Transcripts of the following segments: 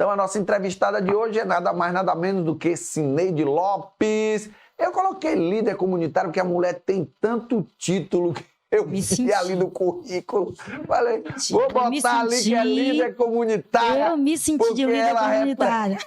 Então, a nossa entrevistada de hoje é nada mais, nada menos do que Cineide Lopes. Eu coloquei líder comunitário porque a mulher tem tanto título que eu vi ali no currículo. Falei, vou botar ali que é líder comunitária. Eu me senti de líder comunitária.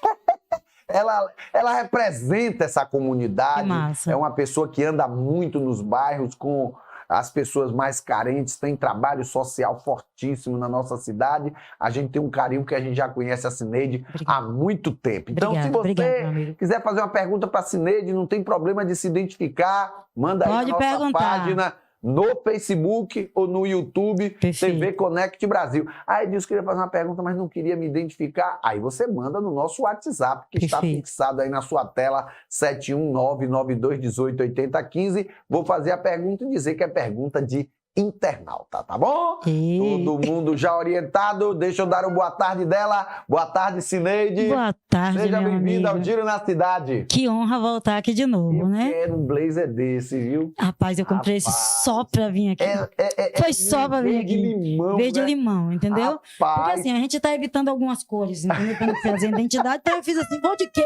Ela representa essa comunidade. Que massa. É uma pessoa que anda muito nos bairros com as pessoas mais carentes, tem trabalho social fortíssimo na nossa cidade. A gente tem um carinho que a gente já conhece a Cineide há muito tempo. Então, se você quiser fazer uma pergunta para a Cineide, não tem problema de se identificar, manda aí na nossa página, no Facebook ou no YouTube, TV Connect Brasil. Aí Edilson queria fazer uma pergunta, mas não queria me identificar. Aí você manda no nosso WhatsApp, que está fixado aí na sua tela, 71992188015. Vou fazer a pergunta e dizer que é pergunta de internauta, tá bom? Todo mundo já orientado. Deixa eu dar uma boa tarde dela. Boa tarde, Cineide. Boa tarde, seja bem-vinda ao Giro na Cidade. Que honra voltar aqui de novo, né? Eu quero um blazer desse, viu? Rapaz, eu comprei esse só pra vir aqui. Foi só pra vir aqui. Limão, verde-limão, entendeu? Porque assim, a gente tá evitando algumas cores, entendeu? Pra não fazer identidade. Então eu fiz assim, vou de quê?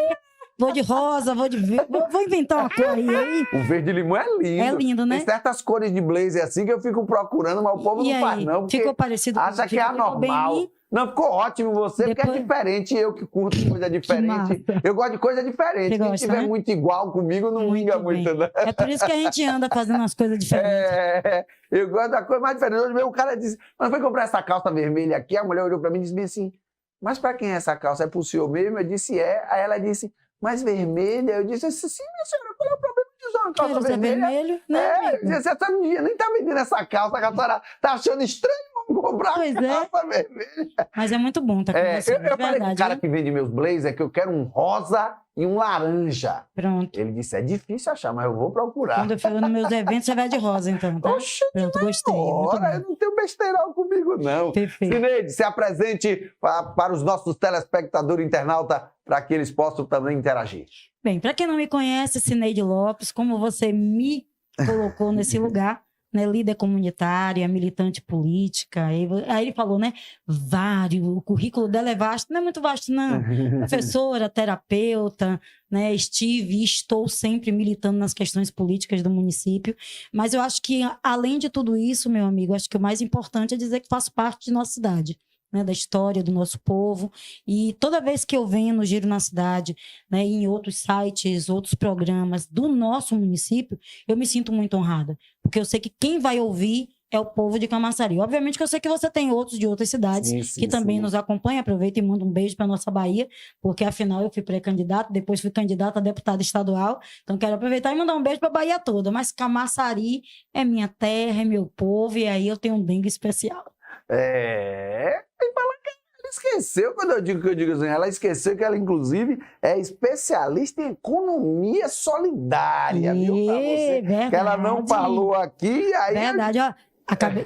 Vou de rosa, vou de verde, vou inventar uma cor aí. O verde-limão é lindo. É lindo, né? Tem certas cores de blazer assim que eu fico procurando, mas o povo não faz não. Ficou parecido com acha que é anormal. Não, ficou ótimo você, porque é diferente. Eu que curto coisa diferente. Eu gosto de coisa diferente. Quem tiver muito igual comigo não liga muito, né? É por isso que a gente anda fazendo as coisas diferentes. Eu gosto da coisa mais diferente. Hoje mesmo o cara disse, mas foi comprar essa calça vermelha aqui, a mulher olhou pra mim e disse assim, mas pra quem é essa calça? É pro senhor mesmo? Eu disse, é. Aí ela disse, mas vermelha? Eu disse, sim, minha senhora, qual é o problema de usar uma calça vermelha? Vermelho, né? Eu disse, essa menina nem tá vendendo essa calça, a senhora tá achando estranho, vamos comprar calça vermelha. Mas é muito bom, tá com você, eu falei com o cara que vende meus blazers que eu quero um rosa e um laranja. Pronto. Ele disse, é difícil achar, mas eu vou procurar. Quando eu for nos meus eventos, você vai de rosa, então, tá? Oxe, pronto, gostei. Eu não tenho besteirão comigo, não. Perfeito. Cineide, se apresente para os nossos telespectadores internautas, para que eles possam também interagir. Bem, para quem não me conhece, Cineide Lopes, como você me colocou nesse lugar, né, líder comunitária, militante política, aí ele falou, né, o currículo dela é vasto, não é muito vasto não, professora, terapeuta, né, estou sempre militando nas questões políticas do município, mas eu acho que além de tudo isso, meu amigo, acho que o mais importante é dizer que faço parte de nossa cidade, né, da história do nosso povo, e toda vez que eu venho no Giro na Cidade, né, em outros sites, outros programas do nosso município, eu me sinto muito honrada, porque eu sei que quem vai ouvir é o povo de Camaçari. Obviamente que eu sei que você tem outros de outras cidades que também nos acompanham. Aproveita e manda um beijo para nossa Bahia, porque afinal eu fui pré-candidata, depois fui candidata a deputada estadual, então quero aproveitar e mandar um beijo para a Bahia toda, mas Camaçari é minha terra, é meu povo, e aí eu tenho um dengue especial. Tem que falar que ela esqueceu, quando eu digo assim, ela esqueceu que ela, inclusive, é especialista em economia solidária, viu? Pra você, verdade. Que ela não falou aqui, aí... Verdade, ó.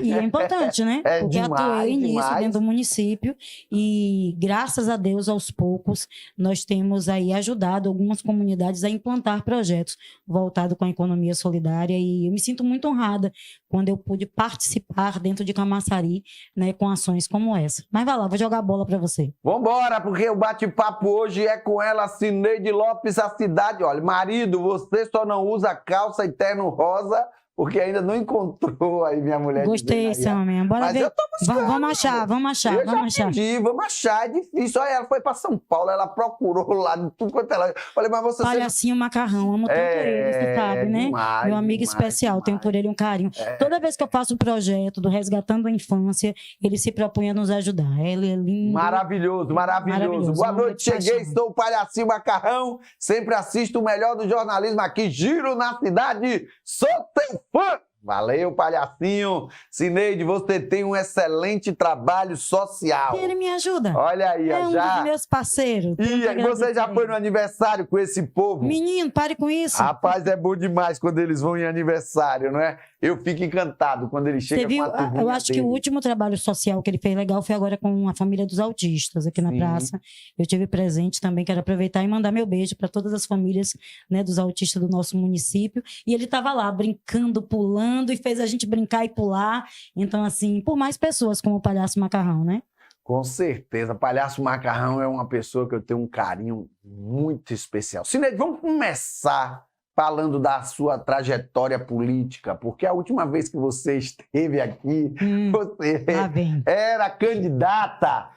E é importante, né? Porque atuei nisso dentro do município e, graças a Deus, aos poucos, nós temos aí ajudado algumas comunidades a implantar projetos voltados com a economia solidária, e eu me sinto muito honrada quando eu pude participar dentro de Camaçari, né, com ações como essa. Mas vai lá, vou jogar a bola para você. Vambora, porque o bate-papo hoje é com ela, Cineide Lopes, a cidade. Olha, marido, você só não usa calça e terno rosa porque ainda não encontrou aí minha mulher. Gostei, Samia. Bora mas ver. Eu tô buscando, vamos achar. Vamos achar, é difícil. Olha, ela foi para São Paulo, ela procurou lá de tudo quanto ela... Falei, mas você... Palhacinho Macarrão, amo tanto ele, você sabe, né? Meu amigo especial, tenho por ele um carinho. Toda vez que eu faço um projeto do Resgatando a Infância, ele se propõe a nos ajudar. Ele é lindo. Maravilhoso. Boa noite, cheguei, sou o Palhacinho Macarrão, sempre assisto o melhor do jornalismo aqui, Giro na Cidade, sou teu fã! Valeu, Palhacinho. Cineide, você tem um excelente trabalho social. E ele me ajuda. Olha aí, é um dos meus parceiros. E você já foi no aniversário com esse povo? Menino, pare com isso. Rapaz, é bom demais quando eles vão em aniversário, não é? Eu fico encantado quando ele chega com a turminha Eu acho que o último trabalho social que ele fez legal foi agora com a família dos autistas aqui na praça. Eu tive presente também, quero aproveitar e mandar meu beijo para todas as famílias, né, dos autistas do nosso município. E ele estava lá brincando, pulando, e fez a gente brincar e pular. Então, assim, por mais pessoas como o Palhaço Macarrão, né? Com certeza. Palhaço Macarrão é uma pessoa que eu tenho um carinho muito especial. Sineide, vamos começar falando da sua trajetória política, porque a última vez que você esteve aqui, você era candidata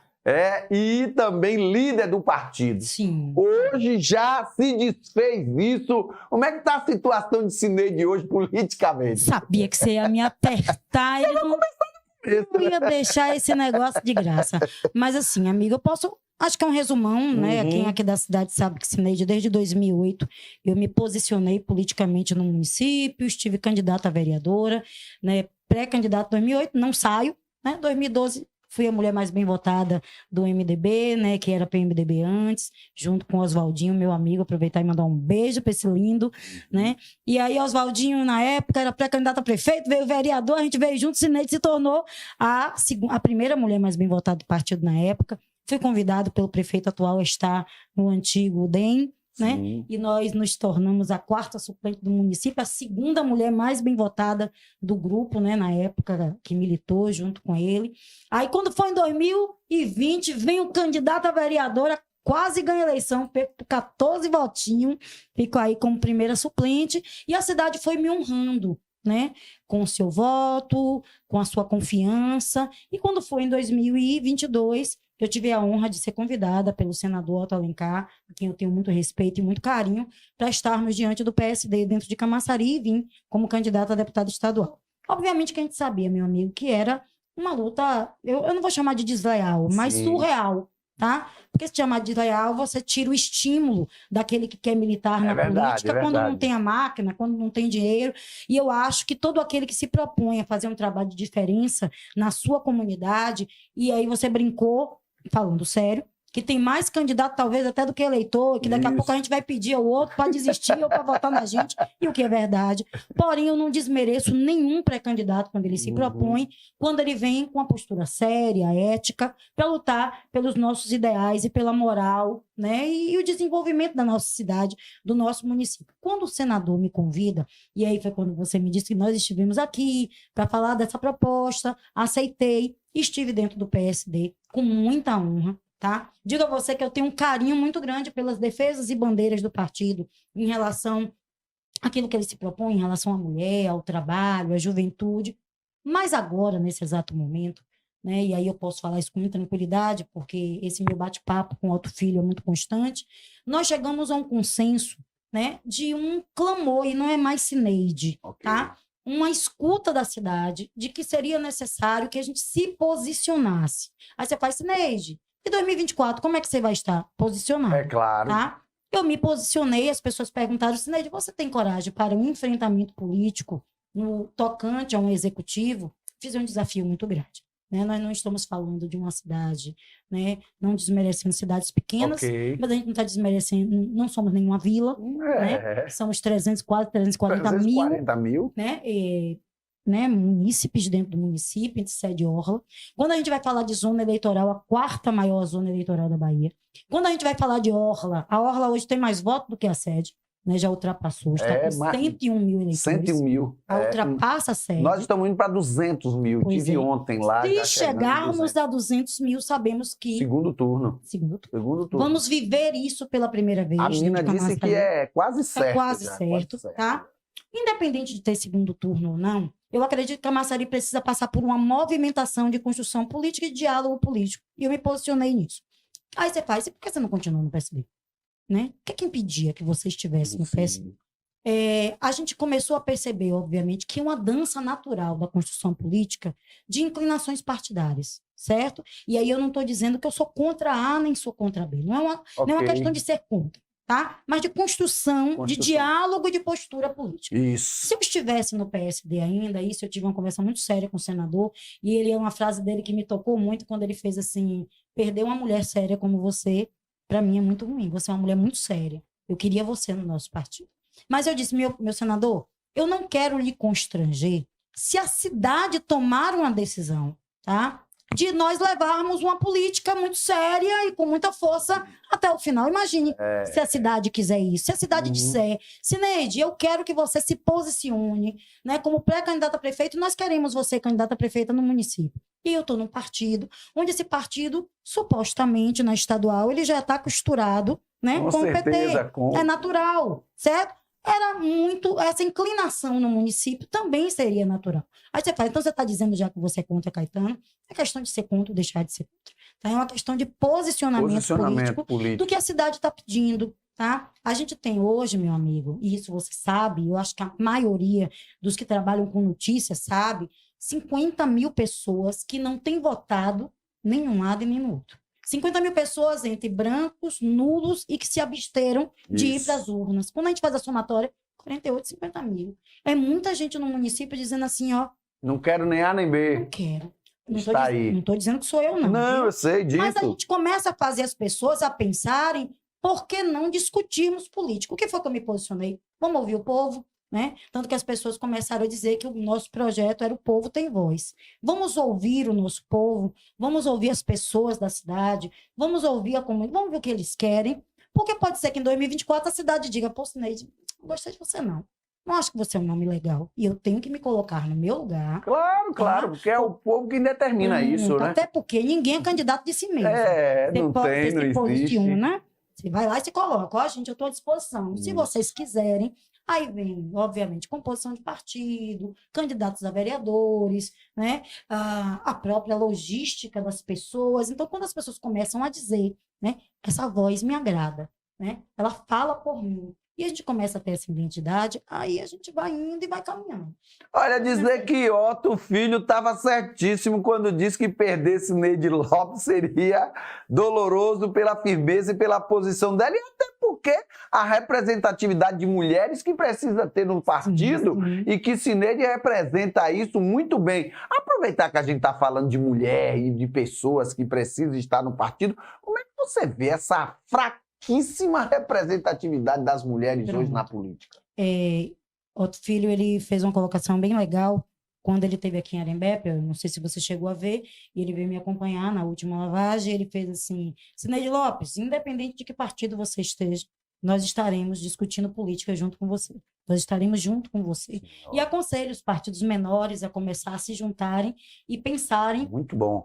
e também líder do partido. Sim. Hoje já se desfez isso. Como é que está a situação de Sineide hoje politicamente? Sabia que você ia me apertar. Eu ia deixar esse negócio de graça. Mas assim, amiga, eu posso... Acho que é um resumão, né? Quem aqui da cidade sabe que Sineide, desde 2008, eu me posicionei politicamente no município, estive candidata a vereadora, né? Pré-candidata em 2008, não saio, né? 2012, fui a mulher mais bem votada do MDB, né? Que era PMDB antes, junto com o Oswaldinho, meu amigo, aproveitar e mandar um beijo para esse lindo, né? E aí, Oswaldinho, na época, era pré-candidata a prefeito, veio vereador, a gente veio junto, Sineide se tornou a primeira mulher mais bem votada do partido na época. Fui convidado pelo prefeito atual a estar no antigo DEM, né? E nós nos tornamos a 4ª suplente do município, a 2ª mulher mais bem votada do grupo, né? Na época que militou junto com ele. Aí, quando foi em 2020, vem o candidato a vereadora, quase ganha a eleição, por 14 votinhos, fico aí como primeira suplente, e a cidade foi me honrando, né? Com o seu voto, com a sua confiança. E quando foi em 2022, eu tive a honra de ser convidada pelo senador Otto Alencar, a quem eu tenho muito respeito e muito carinho, para estarmos diante do PSD dentro de Camaçari e vim como candidata a deputada estadual. Obviamente que a gente sabia, meu amigo, que era uma luta, eu não vou chamar de desleal, mas surreal, tá? Porque se chamar de desleal, você tira o estímulo daquele que quer militar na política quando não tem a máquina, quando não tem dinheiro. E eu acho que todo aquele que se propõe a fazer um trabalho de diferença na sua comunidade, e aí você brincou, falando sério, que tem mais candidato talvez até do que eleitor, que daqui a pouco a gente vai pedir ao outro para desistir ou para votar na gente, e o que é verdade. Porém, eu não desmereço nenhum pré-candidato quando ele se propõe, quando ele vem com uma postura séria, ética, para lutar pelos nossos ideais e pela moral, né? E o desenvolvimento da nossa cidade, do nosso município. Quando o senador me convida, e aí foi quando você me disse que nós estivemos aqui para falar dessa proposta, aceitei, estive dentro do PSD com muita honra, tá? Digo a você que eu tenho um carinho muito grande pelas defesas e bandeiras do partido em relação àquilo que ele se propõe, em relação à mulher, ao trabalho, à juventude. Mas agora, nesse exato momento, né? E aí eu posso falar isso com muita tranquilidade, porque esse meu bate-papo com o Otto Filho é muito constante, nós chegamos a um consenso, né? De um clamor, e não é mais Sineide, tá? Uma escuta da cidade de que seria necessário que a gente se posicionasse. Aí você faz, Sineide, e 2024, como é que você vai estar posicionado? É claro. Tá? Eu me posicionei, as pessoas perguntaram, Sineide, você tem coragem para um enfrentamento político no tocante a um executivo? Fiz um desafio muito grande. Né? Nós não estamos falando de uma cidade, né? Não desmerecendo cidades pequenas, mas a gente não está desmerecendo, não somos nenhuma vila, né? Somos quase 340 mil, né? Né, munícipes dentro do município, entre sede e orla. Quando a gente vai falar de zona eleitoral, a 4ª maior zona eleitoral da Bahia. Quando a gente vai falar de orla, a orla hoje tem mais votos do que a sede. Né, já ultrapassou, está com 101 mil eleitores. 101 mil. Ultrapassa a sede. Nós estamos indo para 200 mil. Tive ontem lá. Se chegarmos a 200 mil, sabemos que... Segundo turno. Vamos viver isso pela primeira vez. A menina disse que é quase certo. É quase certo, tá? Independente de ter segundo turno ou não, eu acredito que Camaçari precisa passar por uma movimentação de construção política e de diálogo político. E eu me posicionei nisso. Aí você faz, e por que você não continua no PSD? Né? O que impedia que você estivesse no PSD? A gente começou a perceber, obviamente, que uma dança natural da construção política de inclinações partidárias, certo? E aí eu não estou dizendo que eu sou contra A nem sou contra B. Não é uma questão de ser contra, tá? Mas de construção, de diálogo e de postura política. Isso. Se eu estivesse no PSD ainda, isso eu tive uma conversa muito séria com o senador, e ele é uma frase dele que me tocou muito quando ele fez assim: perder uma mulher séria como você, para mim é muito ruim. Você é uma mulher muito séria. Eu queria você no nosso partido. Mas eu disse, meu senador, eu não quero lhe constranger se a cidade tomar uma decisão, tá? de nós levarmos uma política muito séria e com muita força até o final. Imagine se a cidade quiser isso. Se a cidade disser, Cineide, eu quero que você se posicione, né, como pré-candidata a prefeito, nós queremos você candidata a prefeita no município. E eu estou num partido, onde esse partido, supostamente, na estadual, ele já está costurado, né, com o PT. É natural, certo? Era muito... Essa inclinação no município também seria natural. Aí você fala, então você está dizendo já que você é contra Caetano, é questão de ser contra ou deixar de ser contra. Tá? É uma questão de posicionamento político do que a cidade está pedindo. Tá? A gente tem hoje, meu amigo, e isso você sabe, eu acho que a maioria dos que trabalham com notícias sabe, 50 mil pessoas que não têm votado nem um lado e nem no outro. 50 mil pessoas entre brancos, nulos e que se absteram de ir para as urnas. Quando a gente faz a somatória, 48, 50 mil. É muita gente no município dizendo assim, ó... Não quero nem A nem B. Não quero. Não estou dizendo que sou eu, não. Não, eu sei disso. Mas a gente começa a fazer as pessoas a pensarem por que não discutirmos política. O que foi que eu me posicionei? Vamos ouvir o povo? Né? Tanto que as pessoas começaram a dizer que o nosso projeto era o povo tem voz. Vamos ouvir o nosso povo, vamos ouvir as pessoas da cidade, vamos ouvir a comunidade, vamos ver o que eles querem, porque pode ser que em 2024 a cidade diga, pô, Cineide, não gostei de você não. Não acho que você é um nome legal. E eu tenho que me colocar no meu lugar. Claro, porque é o povo que determina isso, né? Até porque ninguém é candidato de si mesmo. Não existe. Posiciona, você vai lá e se coloca. Ó, gente, eu estou à disposição. Se vocês quiserem. Aí vem, obviamente, composição de partido, candidatos a vereadores, né? A própria logística das pessoas. Então, quando as pessoas começam a dizer, né? Essa voz me agrada, né? Ela fala por mim. E a gente começa a ter essa identidade, aí a gente vai indo e vai caminhando. Olha, dizer que Otto Filho estava certíssimo quando disse que perder Cineide Lopes seria doloroso pela firmeza e pela posição dela, e até porque a representatividade de mulheres que precisa ter no partido e que Cineide representa isso muito bem. Aproveitar que a gente está falando de mulher e de pessoas que precisam estar no partido, como é que você vê essa fraquíssima representatividade das mulheres hoje na política? Otto Filho, ele fez uma colocação bem legal quando ele esteve aqui em Arembepe, eu não sei se você chegou a ver, e ele veio me acompanhar na última lavagem, ele fez assim, Cineide Lopes, independente de que partido você esteja, nós estaremos discutindo política junto com você. Nós estaremos junto com você. E aconselho os partidos menores a começar a se juntarem e pensarem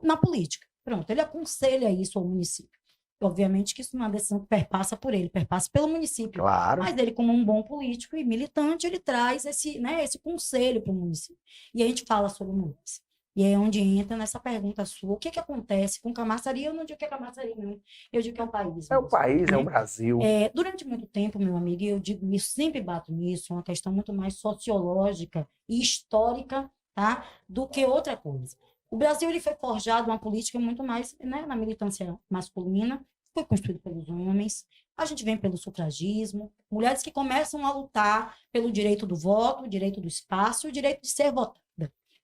na política. Pronto, ele aconselha isso ao município. Obviamente que isso não é uma decisão que perpassa por ele, perpassa pelo município. Claro. Mas ele, como um bom político e militante, ele traz esse conselho para o município. E a gente fala sobre mulheres. E é onde entra nessa pergunta sua, o que acontece com Camaçari? Eu não digo que é Camaçari, não. Eu digo que é o país. É o país, né? É o Brasil. Durante muito tempo, meu amigo, e eu digo isso, sempre bato nisso, é uma questão muito mais sociológica e histórica, tá? Do que outra coisa. O Brasil ele foi forjado uma política muito mais, né, na militância masculina, foi construído pelos homens. A gente vem pelo sufragismo, mulheres que começam a lutar pelo direito do voto, o direito do espaço, o direito de ser votada.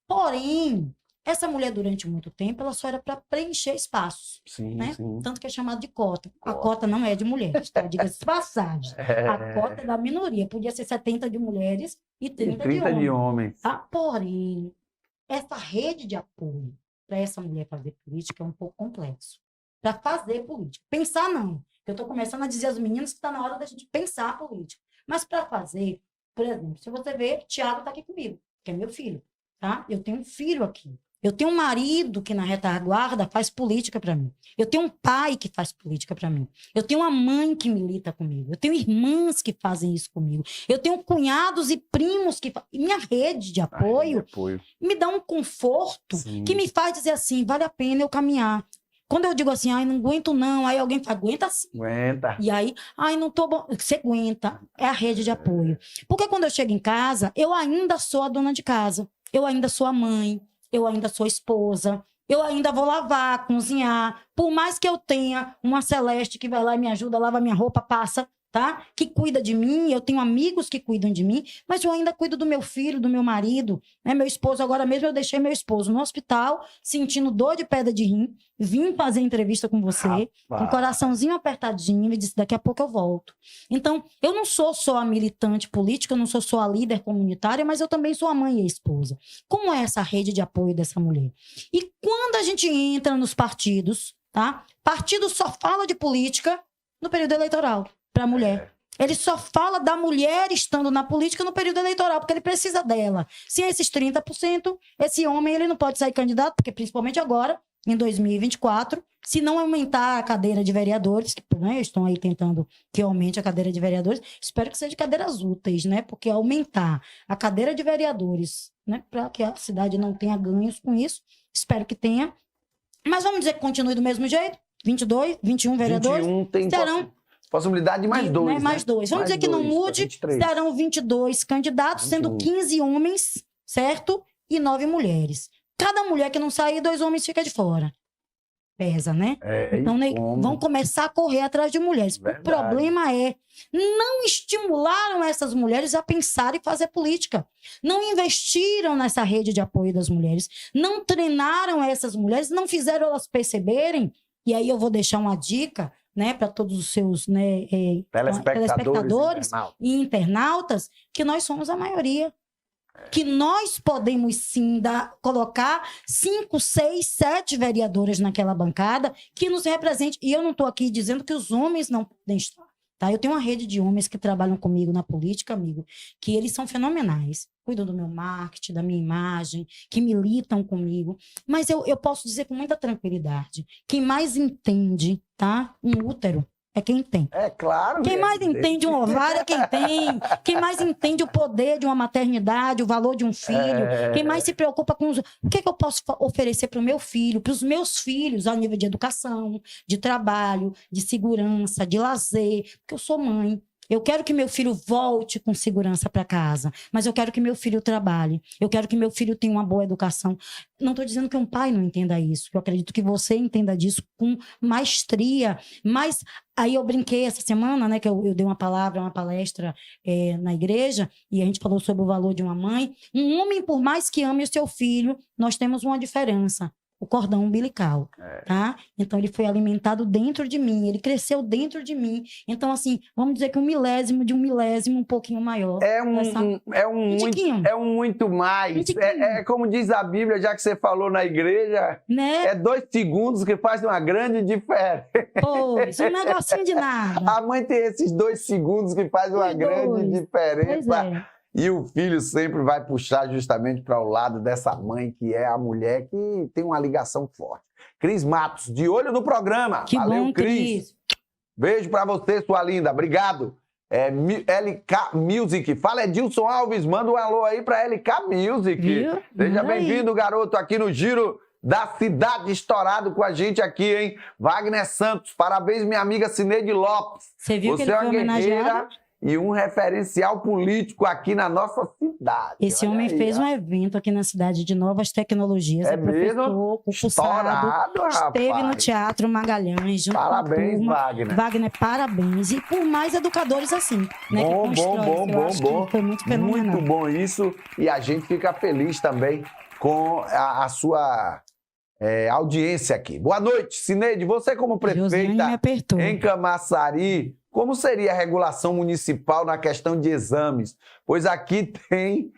Porém, essa mulher, durante muito tempo, ela só era para preencher espaços. Sim. Tanto que é chamado de cota. A cota não é de mulheres, tá? Diga-se de passagem. A cota é da minoria. Podia ser 70 de mulheres e 30 de homens. Tá? Porém, essa rede de apoio para essa mulher fazer política é um pouco complexo. Para fazer política. Pensar, não. Eu estou começando a dizer aos meninos que está na hora da gente pensar a política. Mas para fazer, por exemplo, se você ver, Tiago está aqui comigo, que é meu filho. Tá? Eu tenho um filho aqui. Eu tenho um marido que na retaguarda faz política para mim. Eu tenho um pai que faz política para mim. Eu tenho uma mãe que milita comigo. Eu tenho irmãs que fazem isso comigo. Eu tenho cunhados e primos que fazem. Minha rede de apoio me dá um conforto que me faz dizer assim, vale a pena eu caminhar. Quando eu digo assim, não aguento não, aí alguém fala, aguenta sim. Aguenta. E aí, não tô bom. Você aguenta. É a rede de apoio. Porque quando eu chego em casa, eu ainda sou a dona de casa. Eu ainda sou a mãe, eu ainda sou a esposa, eu ainda vou lavar, cozinhar. Por mais que eu tenha uma Celeste que vai lá e me ajuda, lava minha roupa, passa, tá? Que cuida de mim, eu tenho amigos que cuidam de mim, mas eu ainda cuido do meu filho, do meu marido, né? Meu esposo, agora mesmo eu deixei meu esposo no hospital, sentindo dor de pedra de rim, vim fazer entrevista com você, com o coraçãozinho apertadinho, e disse, daqui a pouco eu volto. Então, eu não sou só a militante política, eu não sou só a líder comunitária, mas eu também sou a mãe e a esposa. Como é essa rede de apoio dessa mulher? E quando a gente entra nos partidos, tá? Partido só fala de política no período eleitoral. Para a mulher. Ele só fala da mulher estando na política no período eleitoral, porque ele precisa dela. Se é esses 30%, esse homem ele não pode sair candidato, porque principalmente agora, em 2024, se não aumentar a cadeira de vereadores, que né, estão aí tentando que aumente a cadeira de vereadores, espero que seja cadeiras úteis, né? Porque aumentar a cadeira de vereadores, né, para que a cidade não tenha ganhos com isso, espero que tenha. Mas vamos dizer que continue do mesmo jeito? 22, 21 vereadores? 21 tem serão possibilidade de mais dois, né? Mais dois. Vamos dizer que não mude, serão 22 candidatos, 21. Sendo 15 homens, certo? E 9 mulheres. Cada mulher que não sair, 2 homens fica de fora. Pesa, né? Então, né, vão começar a correr atrás de mulheres. Verdade. O problema é, não estimularam essas mulheres a pensar e fazer política. Não investiram nessa rede de apoio das mulheres. Não treinaram essas mulheres, não fizeram elas perceberem. E aí eu vou deixar uma dica, né, para todos os seus, né, telespectadores e internautas, que nós somos a maioria. Que nós podemos sim colocar 5, 6, 7 vereadoras naquela bancada que nos represente. E eu não estou aqui dizendo que os homens não podem estar. Tá? Eu tenho uma rede de homens que trabalham comigo na política, amigo, que eles são fenomenais. Cuidam do meu marketing, da minha imagem, que militam comigo. Mas eu posso dizer com muita tranquilidade, quem mais entende, tá, um útero é quem tem. É claro. Quem mais entende um ovário é quem tem. Quem mais entende o poder de uma maternidade, o valor de um filho. Quem mais se preocupa com o que eu posso oferecer para o meu filho, para os meus filhos, a nível de educação, de trabalho, de segurança, de lazer. Porque eu sou mãe. Eu quero que meu filho volte com segurança para casa, mas eu quero que meu filho trabalhe. Eu quero que meu filho tenha uma boa educação. Não estou dizendo que um pai não entenda isso. Eu acredito que você entenda disso com maestria. Mas aí eu brinquei essa semana, né, que eu dei uma palestra na igreja, e a gente falou sobre o valor de uma mãe. Um homem, por mais que ame o seu filho, nós temos uma diferença. O cordão umbilical, tá? Então, ele foi alimentado dentro de mim, ele cresceu dentro de mim. Então, assim, vamos dizer que 1/1000 de 1/1000 um pouquinho maior. É um muito mais. É como diz a Bíblia, já que você falou na igreja, né? É 2 segundos que faz uma grande diferença. Pois, um negocinho de nada. A mãe tem esses 2 segundos que faz uma grande diferença. Pois é. E o filho sempre vai puxar justamente para o lado dessa mãe, que é a mulher que tem uma ligação forte. Cris Matos, de olho no programa. Que valeu, bom, Cris. Beijo para você, sua linda. Obrigado. LK Music. Fala, Edilson Alves. Manda um alô aí para LK Music. Viu? Seja bem-vindo, garoto, aqui no Giro da Cidade, estourado com a gente aqui, hein? Wagner Santos. Parabéns, minha amiga Cineide Lopes. Você viu que ele é foi uma guerreira homenageado? E um referencial político aqui na nossa cidade. Esse homem fez um evento aqui na cidade de Novas Tecnologias. É professor, concursado, esteve no Teatro Magalhães. Junto parabéns, com a turma. Wagner. Wagner, parabéns. E por mais educadores assim, né? Bom. Foi muito fenomenal. Muito bom isso. E a gente fica feliz também com a sua audiência aqui. Boa noite, Cineide. Você como prefeita em Camaçari, como seria a regulação municipal na questão de exames? Pois aqui tem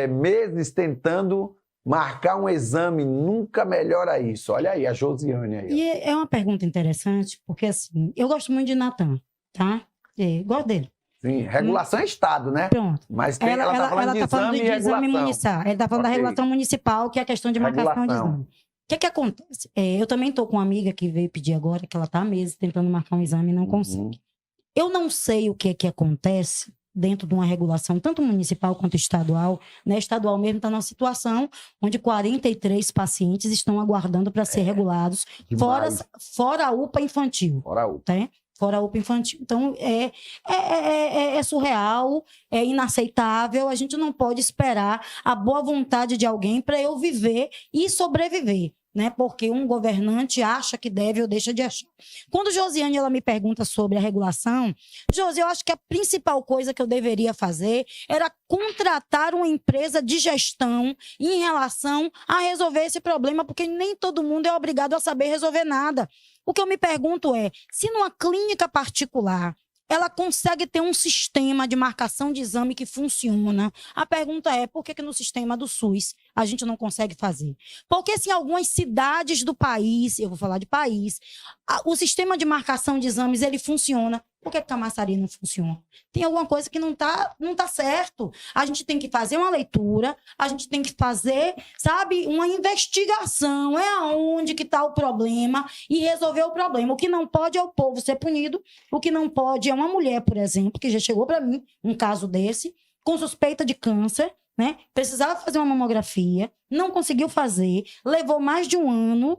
meses tentando marcar um exame, nunca melhora isso. Olha aí, a Josiane aí. E é uma pergunta interessante, porque assim, eu gosto muito de Natan, tá? Gosto dele. Sim, regulação é Estado, né? Pronto. Mas ela está falando de exame municipal. Ela está falando da regulação municipal, que é a questão de marcação de exame. O que acontece? Eu também estou com uma amiga que veio pedir agora, que ela está há meses tentando marcar um exame e não consegue. Eu não sei o que acontece dentro de uma regulação, tanto municipal quanto estadual. Né? Estadual mesmo está numa situação onde 43 pacientes estão aguardando para ser regulados, fora a UPA infantil. Fora a UPA. Tá? Fora a UPA infantil. Então, é surreal, é inaceitável. A gente não pode esperar a boa vontade de alguém para eu viver e sobreviver. né? Porque um governante acha que deve ou deixa de achar. Quando Josiane ela me pergunta sobre a regulação, Josi, eu acho que a principal coisa que eu deveria fazer era contratar uma empresa de gestão em relação a resolver esse problema, porque nem todo mundo é obrigado a saber resolver nada. O que eu me pergunto é, se numa clínica particular ela consegue ter um sistema de marcação de exame que funciona. A pergunta é, por que no sistema do SUS a gente não consegue fazer? Porque se em algumas cidades do país, eu vou falar de país, o sistema de marcação de exames, ele funciona. Por que Camaçari não funciona? Tem alguma coisa que não tá certo. A gente tem que fazer uma leitura, a gente tem que fazer, sabe, uma investigação. É aonde que está o problema e resolver o problema. O que não pode é o povo ser punido. O que não pode é uma mulher, por exemplo, que já chegou para mim, um caso desse, com suspeita de câncer, né? Precisava fazer uma mamografia, não conseguiu fazer, levou mais de um ano.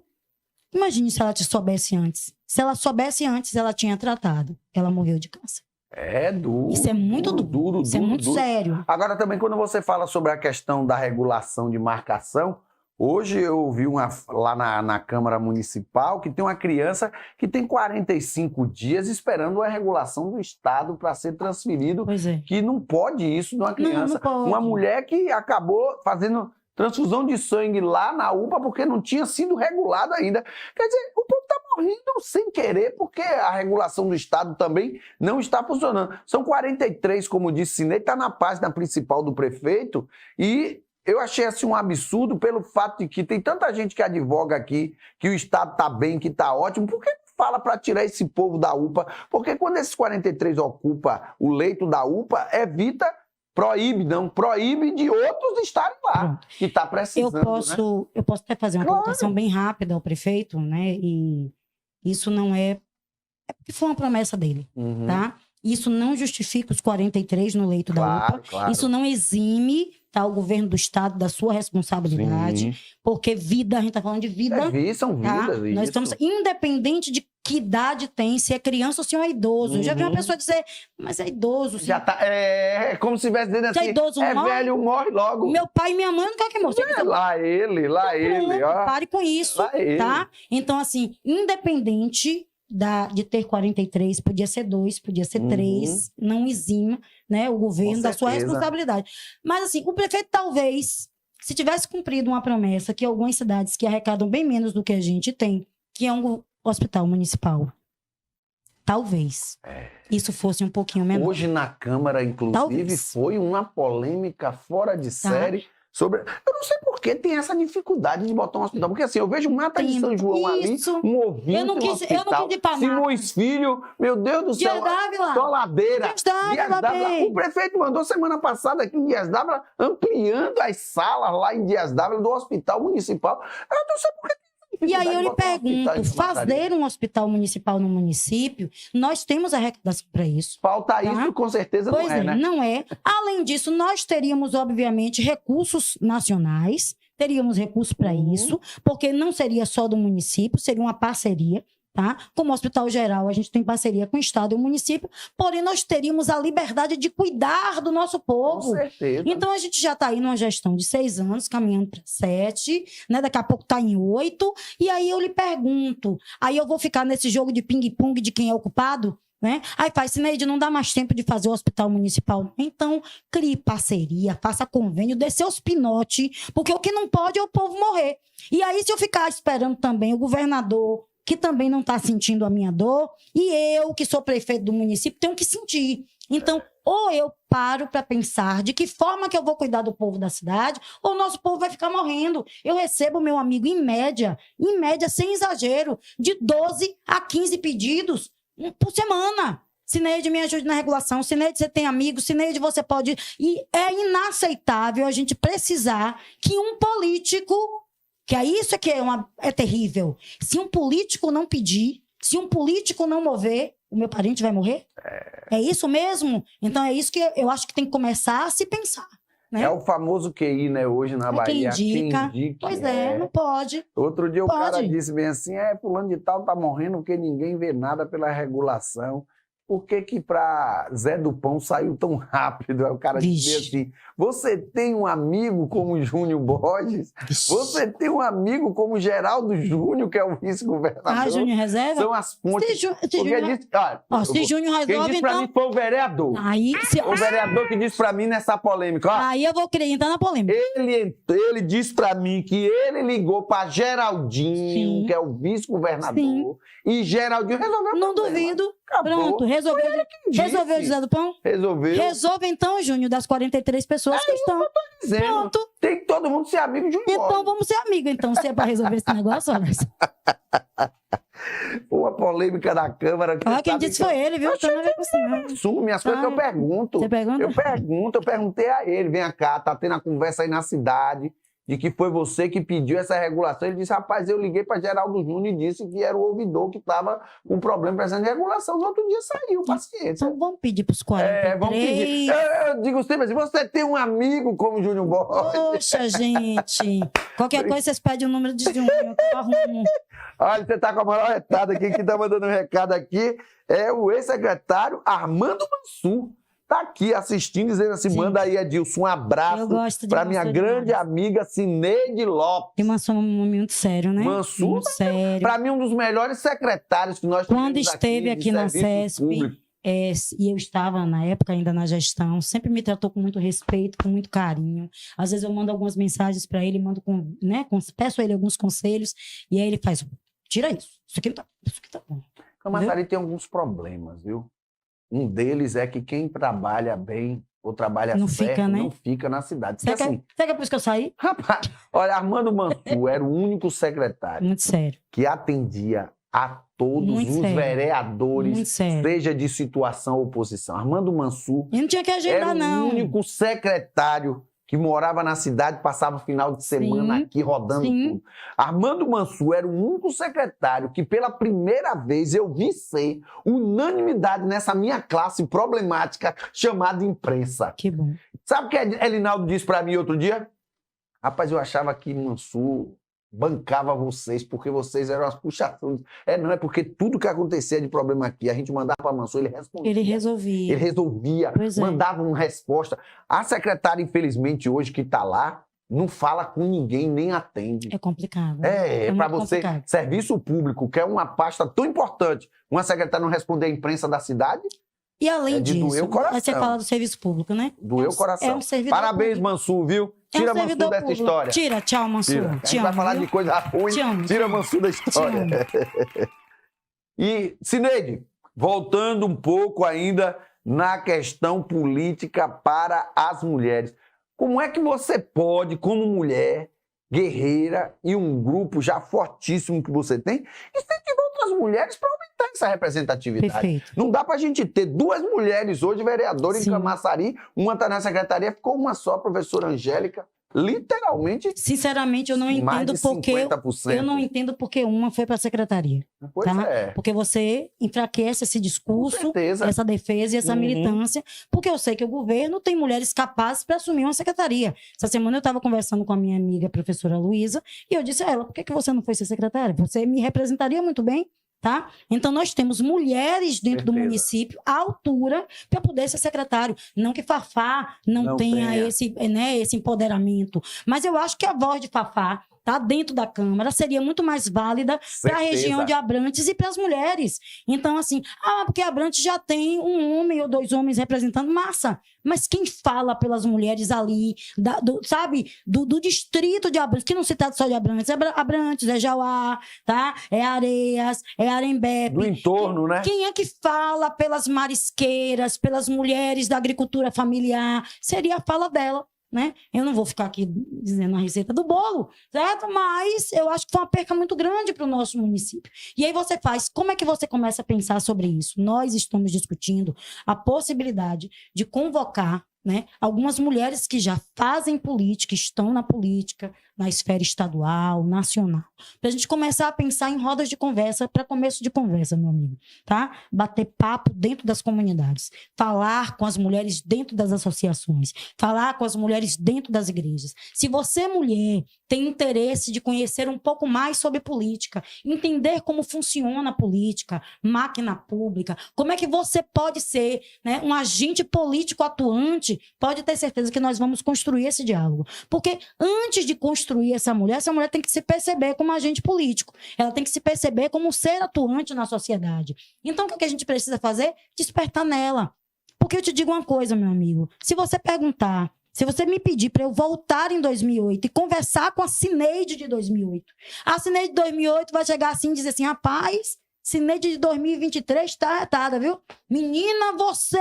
Imagine se ela te soubesse antes. Se ela soubesse antes, ela tinha tratado. Ela morreu de câncer. É duro. Isso é muito duro. Isso é muito sério. Agora, também, quando você fala sobre a questão da regulação de marcação, hoje eu vi lá na Câmara Municipal que tem uma criança que tem 45 dias esperando a regulação do Estado para ser transferido. Pois é. Que não pode isso numa criança. Não pode. Uma mulher que acabou fazendo transfusão de sangue lá na UPA porque não tinha sido regulado ainda. Quer dizer, o povo está morrendo sem querer porque a regulação do Estado também não está funcionando. São 43, como disse Cineide, está na página principal do prefeito e eu achei assim um absurdo pelo fato de que tem tanta gente que advoga aqui que o Estado está bem, que está ótimo. Por que fala para tirar esse povo da UPA? Porque quando esses 43 ocupa o leito da UPA, proíbe de outros estarem lá, que está precisando. Eu posso até fazer uma colocação bem rápida ao prefeito, né? E isso não é porque foi uma promessa dele, tá? Isso não justifica os 43 no leito da UPA. Claro. Isso não exime, tá, o governo do Estado da sua responsabilidade, porque vida, a gente está falando de vida. São vidas. Tá? Nós estamos, independente de que idade tem, se é criança ou se é idoso. Eu já vi uma pessoa dizer, mas é idoso. Já tá, é como se estivesse dizendo assim, idoso, morre, velho, morre logo. Meu pai e minha mãe não querem que morra. Lá ele. Ó. Pare com isso, tá? Então, assim, independente de ter 43, podia ser 2, podia ser 3, não exima, né, o governo da sua responsabilidade. Mas, assim, o prefeito talvez, se tivesse cumprido uma promessa que algumas cidades que arrecadam bem menos do que a gente tem, que é um hospital municipal, talvez isso fosse um pouquinho menor. Hoje na Câmara, inclusive, foi uma polêmica fora de série sobre... Eu não sei por que tem essa dificuldade de botar um hospital. Porque assim, eu vejo Mata de São João ali, um ouvinte, eu não quis ir pra Simões Filho, meu Deus do céu. Dias Dávila. Só ladeira. Dias Dávila. O prefeito mandou semana passada aqui em Dias Dávila, ampliando as salas lá em Dias Dávila do Hospital Municipal. Eu não sei por que. E aí eu lhe pergunto, fazer um hospital municipal no município, nós temos arrecadação para isso. Falta isso, com certeza pois não é, né? Não é. Além disso, nós teríamos, obviamente, recursos nacionais, teríamos recursos para isso, porque não seria só do município, seria uma parceria. Tá? Como Hospital Geral, a gente tem parceria com o Estado e o município, porém nós teríamos a liberdade de cuidar do nosso povo. Com certeza. Então a gente já está aí numa gestão de 6 anos, caminhando para 7, né? Daqui a pouco está em 8, e aí eu lhe pergunto, aí eu vou ficar nesse jogo de ping-pong de quem é o culpado? Né? Aí faz, Cineide, não dá mais tempo de fazer o hospital municipal. Então, crie parceria, faça convênio, dê seus pinotes, porque o que não pode é o povo morrer. E aí, se eu ficar esperando também o governador, que também não está sentindo a minha dor, e eu, que sou prefeito do município, tenho que sentir. Então, ou eu paro para pensar de que forma que eu vou cuidar do povo da cidade, ou o nosso povo vai ficar morrendo. Eu recebo, meu amigo, em média, sem exagero, de 12 a 15 pedidos por semana. Cineide, me ajude na regulação. Cineide, você tem amigos. Cineide, você pode... E é inaceitável a gente precisar que um político... Que é isso que é terrível. Se um político não pedir, se um político não mover, o meu parente vai morrer? É isso mesmo? Então é isso que eu acho que tem que começar a se pensar. Né? É o famoso QI, né? Hoje na Bahia. Quem indica. Pois não pode. Outro dia o cara disse bem assim, fulano de tal tá morrendo porque ninguém vê nada pela regulação. por que que para Zé do Pão saiu tão rápido? Aí o cara dizia assim, você tem um amigo como Júnior Borges? Você tem um amigo como Geraldo Júnior, que é o vice-governador? Ah, Júnior reserva? São as pontes. Se Júnior resolve, quem disse pra então... mim foi o vereador. Aí, O vereador que disse pra mim nessa polêmica. Ó, aí eu vou querer entrar na polêmica. ele disse pra mim que ele ligou pra Geraldinho, Sim. que é o vice-governador, e Geraldinho resolveu o Não problema. duvido. Acabou. Pronto, resolveu o José do Pão? Resolveu. Resolve então, Júnior, das 43 pessoas que estão. Dizendo, Pronto. tem que todo mundo ser amigo de um Então vamos ser amigos, então, se é pra resolver esse negócio, olha. Uma polêmica da Câmara. Ah, quem disse foi ele, viu? Então não é possível. Assume as coisas que eu pergunto. Você pergunta? Eu perguntei a ele, vem cá, tá tendo a conversa aí na cidade, de que foi você que pediu essa regulação. Ele disse, rapaz, eu liguei para Geraldo Júnior e disse que era o ouvidor que estava com problema precisando de regulação. No outro dia saiu, paciência. Então vamos pedir para os 43. Vamos pedir. Eu digo sempre assim, você tem um amigo como Júnior Borges? Poxa, gente. Qualquer coisa vocês pedem o número de Júnior, que eu arrumo. Olha, você tá com a maior retada aqui, quem tá mandando um recado aqui é o ex-secretário Armando Mansur. Tá aqui assistindo, dizendo assim, manda aí, Edilson, um abraço para minha grande amiga Cineide Lopes. E Mansur é um homem muito sério, né? Mansur, muito sério. Para mim, um dos melhores secretários que nós quando esteve aqui na CESP, e eu estava, na época, ainda na gestão, sempre me tratou com muito respeito, com muito carinho. Às vezes eu mando algumas mensagens para ele, peço a ele alguns conselhos, e aí ele faz, tira isso aqui tá bom. Camaçari tem alguns problemas, viu? Um deles é que quem trabalha bem ou trabalha não certo fica, né? não fica na cidade. Será que é por isso que eu saí? Rapaz, olha, Armando Mansur era o único secretário muito sério, que atendia a todos muito os sério. vereadores, Muito sério. seja de situação ou oposição. Armando Mansur e não tinha que agendar, era o único secretário que morava na cidade, passava o final de semana aqui rodando tudo. Armando Mansur era o único secretário que pela primeira vez eu vi ser unanimidade nessa minha classe problemática chamada imprensa. Que bom. Sabe o que Elinaldo disse para mim outro dia? Rapaz, eu achava que Mansur bancava vocês, porque vocês eram as puxações. Não é porque tudo que acontecia de problema aqui, a gente mandava para Mansur, ele respondia. Ele resolvia. Ele resolvia, mandava uma resposta. A secretária, infelizmente, hoje que está lá, não fala com ninguém, nem atende. É complicado. É para você, complicado. Serviço público, que é uma pasta tão importante, uma secretária não responder à imprensa da cidade. E além disso, doer o coração. Você fala do serviço público, né? Doeu o coração. É um servidor Parabéns, público. Mansur, viu? Tira Mansur dessa público. história. Tira, tchau, Mansur. Tira. A gente vai falar de coisa ruim, tira Mansur da história. E, Cineide, voltando um pouco ainda na questão política para as mulheres. Como é que você pode, como mulher, guerreira e um grupo já fortíssimo que você tem, incentivar outras mulheres para aumentar essa representatividade? Perfeito. Não dá para a gente ter duas mulheres hoje vereadoras em Camaçari, uma está na secretaria, ficou uma só, a professora Angélica, literalmente. Sinceramente, eu não entendo porque eu não entendo porque uma foi para a secretaria. Pois tá? é. Porque você enfraquece esse discurso, essa defesa e essa militância, porque eu sei que o governo tem mulheres capazes para assumir uma secretaria. Essa semana eu estava conversando com a minha amiga, a professora Luísa, e eu disse a ela, por que você não foi ser secretária? Você me representaria muito bem. Tá? Então, nós temos mulheres dentro do município à altura para poder ser secretário. Não que Fafá não tenha esse empoderamento, mas eu acho que a voz de Fafá tá dentro da Câmara seria muito mais válida para a região de Abrantes e para as mulheres. Então, assim, porque Abrantes já tem um homem ou dois homens representando, massa. Mas quem fala pelas mulheres ali, do distrito de Abrantes, que não se trata só de Abrantes, Abrantes, é Jauá, tá? É Areias, é Arembepe. Do entorno, né? Quem é que fala pelas marisqueiras, pelas mulheres da agricultura familiar? Seria a fala dela. Né? Eu não vou ficar aqui dizendo a receita do bolo, certo? Mas eu acho que foi uma perca muito grande para o nosso município. E aí como é que você começa a pensar sobre isso? Nós estamos discutindo a possibilidade de convocar, né, algumas mulheres que já fazem política, estão na política, na esfera estadual, nacional, para a gente começar a pensar em rodas de conversa, para começo de conversa, meu amigo, tá? Bater papo dentro das comunidades, falar com as mulheres dentro das associações, falar com as mulheres dentro das igrejas. Se você, mulher, tem interesse de conhecer um pouco mais sobre política, entender como funciona a política, máquina pública, como é que você pode ser, né, um agente político atuante, pode ter certeza que nós vamos construir esse diálogo. Porque antes de construir essa mulher tem que se perceber como agente político, ela tem que se perceber como um ser atuante na sociedade. Então, o que a gente precisa fazer? Despertar nela. Porque eu te digo uma coisa, meu amigo, se você me pedir para eu voltar em 2008 e conversar com a Cineide de 2008, a Cineide de 2008 vai chegar assim e dizer assim, rapaz, Cineide de 2023 está retada, viu? Menina, você...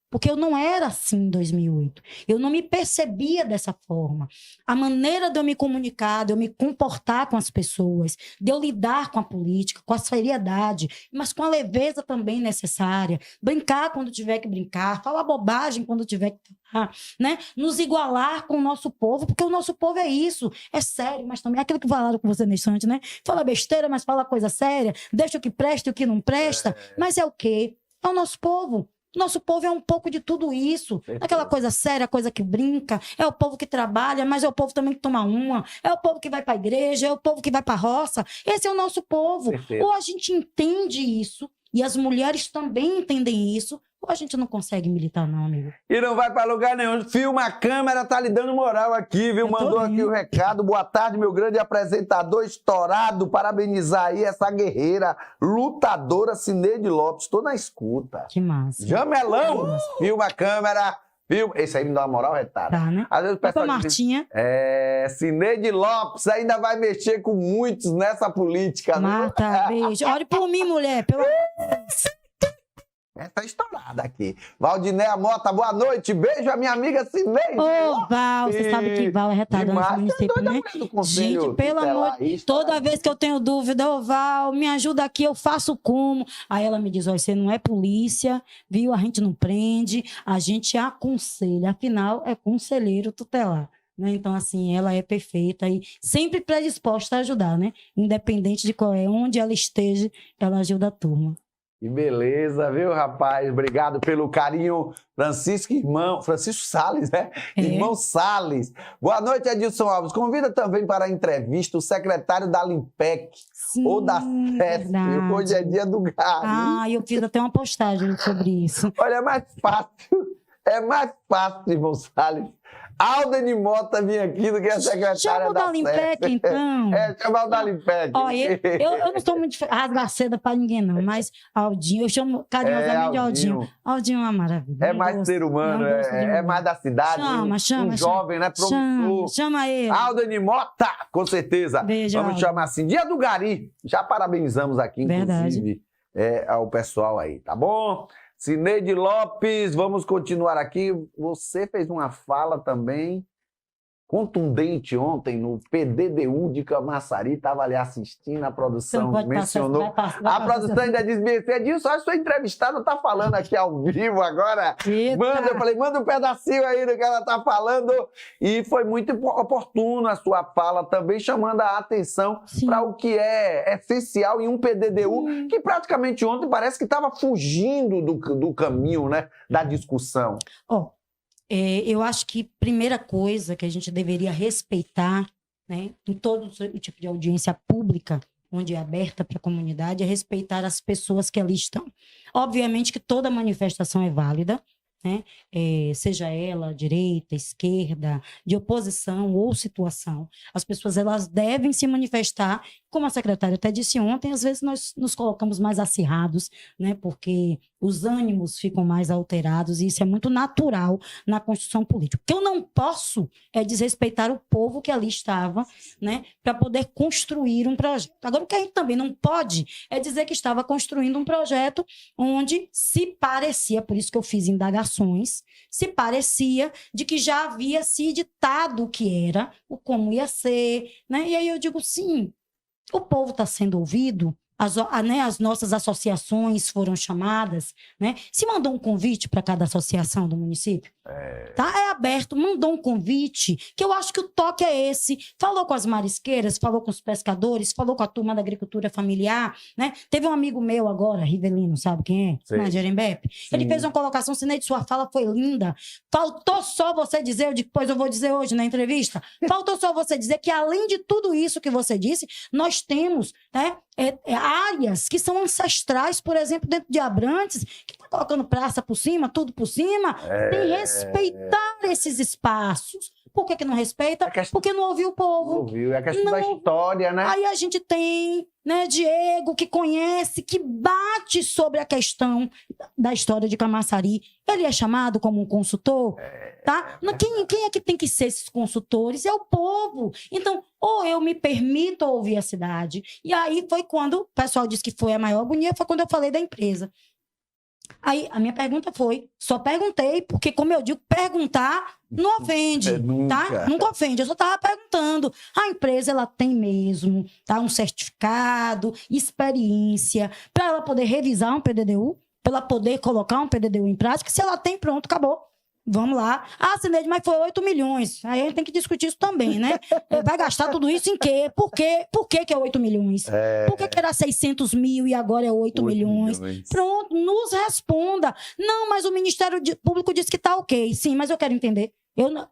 Porque eu não era assim em 2008. Eu não me percebia dessa forma. A maneira de eu me comunicar, de eu me comportar com as pessoas, de eu lidar com a política, com a seriedade, mas com a leveza também necessária. Brincar quando tiver que brincar, falar bobagem quando tiver que falar, né? Nos igualar com o nosso povo, porque o nosso povo é isso. É sério, mas também é aquilo que falaram com você nesse instante, né? Fala besteira, mas fala coisa séria. Deixa o que presta e o que não presta. Mas é o quê? É o nosso povo. Nosso povo é um pouco de tudo isso. Aquela coisa séria, coisa que brinca. É o povo que trabalha, mas é o povo também que toma uma. É o povo que vai para a igreja, é o povo que vai para a roça. Esse é o nosso povo. Ou a gente entende isso, e as mulheres também entendem isso, ou a gente não consegue militar, não, amigo. E não vai para lugar nenhum. Filma a câmera, tá lhe dando moral aqui, viu? Mandou aqui o recado. Boa tarde, meu grande apresentador estourado. Parabenizar aí essa guerreira, lutadora Cineide Lopes. Tô na escuta. Que massa. Jamelão, filma a câmera. Esse aí me dá uma moral retada. Tá, né? Às vezes o pessoal Martinha. Cineide Lopes ainda vai mexer com muitos nessa política. Marta, beijo. Olhe por mim, mulher. Pelo Essa estourada aqui. Valdinéia Mota, boa noite. Beijo a minha amiga Cineide. Ô, Val, você sabe que Val é retada no município, né? Gente, pelo amor de Deus, toda vez que eu tenho dúvida, ô, Val, me ajuda aqui, eu faço como? Aí ela me diz, olha, você não é polícia, viu? A gente não prende, a gente aconselha. Afinal, é conselheiro tutelar. Né? Então, assim, ela é perfeita e sempre predisposta a ajudar, né? Independente de qual é, onde ela esteja, ela ajuda a turma. Que beleza, viu, rapaz? Obrigado pelo carinho. Francisco Salles, né? Irmão Salles. Boa noite, Edilson Alves. Convida também para a entrevista o secretário da Limpec. Sim, ou da SESP. Hoje é dia do gari. Eu fiz até uma postagem sobre isso. Olha, é mais fácil, irmão Salles. Aldeni Mota vir aqui do que a secretária chama da o da Limpec, então. Chama o da Limpec. Olha, eu não sou muito rasgaceda para ninguém, não, mas Aldinho, eu chamo carinhosamente de Aldinho. Aldinho é uma maravilha. É mais ser humano, é mais da cidade. Chama. Jovem, né? Promissor. Chama ele. Aldeni Mota, com certeza. Beijo, vamos chamar assim. Dia do Gari. Já parabenizamos aqui, inclusive, ao pessoal aí, tá bom? Cineide Lopes, vamos continuar aqui. Você fez uma fala também contundente ontem no PDD1 de Camaçari, estava ali assistindo, a produção mencionou. A produção ainda disse, Edilson, a sua entrevistada está falando aqui ao vivo agora. Eu falei, manda um pedacinho aí do que ela está falando. E foi muito oportuno a sua fala também, chamando a atenção para o que é essencial em um PDD1, que praticamente ontem parece que estava fugindo do caminho, né, da discussão. Eu acho que a primeira coisa que a gente deveria respeitar, né, em todo o tipo de audiência pública, onde é aberta para a comunidade, é respeitar as pessoas que ali estão. Obviamente que toda manifestação é válida, né? Seja ela direita, esquerda, de oposição ou situação. As pessoas elas devem se manifestar, como a secretária até disse ontem, às vezes nós nos colocamos mais acirrados, né? Porque os ânimos ficam mais alterados e isso é muito natural na construção política. O que eu não posso é desrespeitar o povo que ali estava, né? Para poder construir um projeto. Agora, o que a gente também não pode é dizer que estava construindo um projeto onde se parecia, por isso que eu fiz indagações, se parecia de que já havia se ditado o que era, o como ia ser, né? E aí eu digo, sim, o povo está sendo ouvido, as nossas associações foram chamadas, né? Se mandou um convite para cada associação do município? Tá? É aberto, mandou um convite, que eu acho que o toque é esse. Falou com as marisqueiras, falou com os pescadores, falou com a turma da agricultura familiar, né? Teve um amigo meu agora, Rivelino, sabe quem é? Na Jerembepe. Ele fez uma colocação, Cineide, sua fala foi linda. Faltou só você dizer, depois eu vou dizer hoje na entrevista, faltou só você dizer que além de tudo isso que você disse, nós temos, né, áreas que são ancestrais, por exemplo, dentro de Abrantes, que está colocando praça por cima, tudo por cima, sem respeitar esses espaços. Por que não respeita? Porque não ouviu o povo. Não ouviu, é a questão da história, né? Aí a gente tem, né, Diego, que conhece, que bate sobre a questão da história de Camaçari. Ele é chamado como um consultor, tá? Quem é que tem que ser esses consultores? É o povo. Então, ou eu me permito ouvir a cidade. E aí foi quando o pessoal disse que foi a maior agonia, foi quando eu falei da empresa. Aí a minha pergunta foi, só perguntei, porque como eu digo, perguntar não ofende, tá? Nunca ofende, eu só estava perguntando. A empresa, ela tem mesmo, tá? Um certificado, experiência, para ela poder revisar um PDDU, para ela poder colocar um PDDU em prática. Se ela tem, pronto, acabou. Vamos lá. Ah, Cineide, mas foi 8 milhões. Aí a gente tem que discutir isso também, né? Vai gastar tudo isso em quê? Por que é 8 milhões? Por que era 600 mil e agora é 8 milhões? Pronto, nos responda. Não, mas o Ministério Público disse que tá ok. Sim, mas eu quero entender.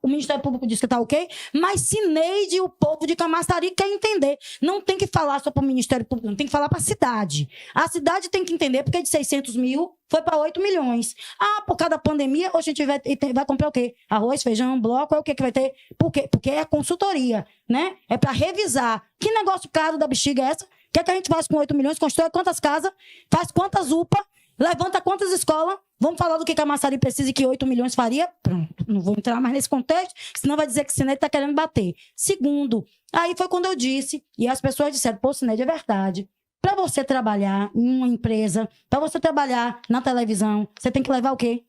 O Ministério Público disse que tá ok, mas Cineide e o povo de Camaçari quer entender. Não tem que falar só para o Ministério Público, não tem que falar para a cidade. A cidade tem que entender porque de 600 mil foi para 8 milhões. Ah, por causa da pandemia, hoje a gente vai comprar o quê? Arroz, feijão, bloco, é o que vai ter? Por quê? Porque é consultoria, né? É para revisar. Que negócio caro da bexiga é essa? O que é que a gente faz com 8 milhões? Constrói quantas casas? Faz quantas UPA? Levanta quantas escolas? Vamos falar do que Camaçari precisa e que 8 milhões faria? Pronto, não vou entrar mais nesse contexto, senão vai dizer que Cineide está querendo bater. Segundo, aí foi quando eu disse, e as pessoas disseram, pô, Cineide, é verdade. Para você trabalhar em uma empresa, para você trabalhar na televisão, você tem que levar o quê?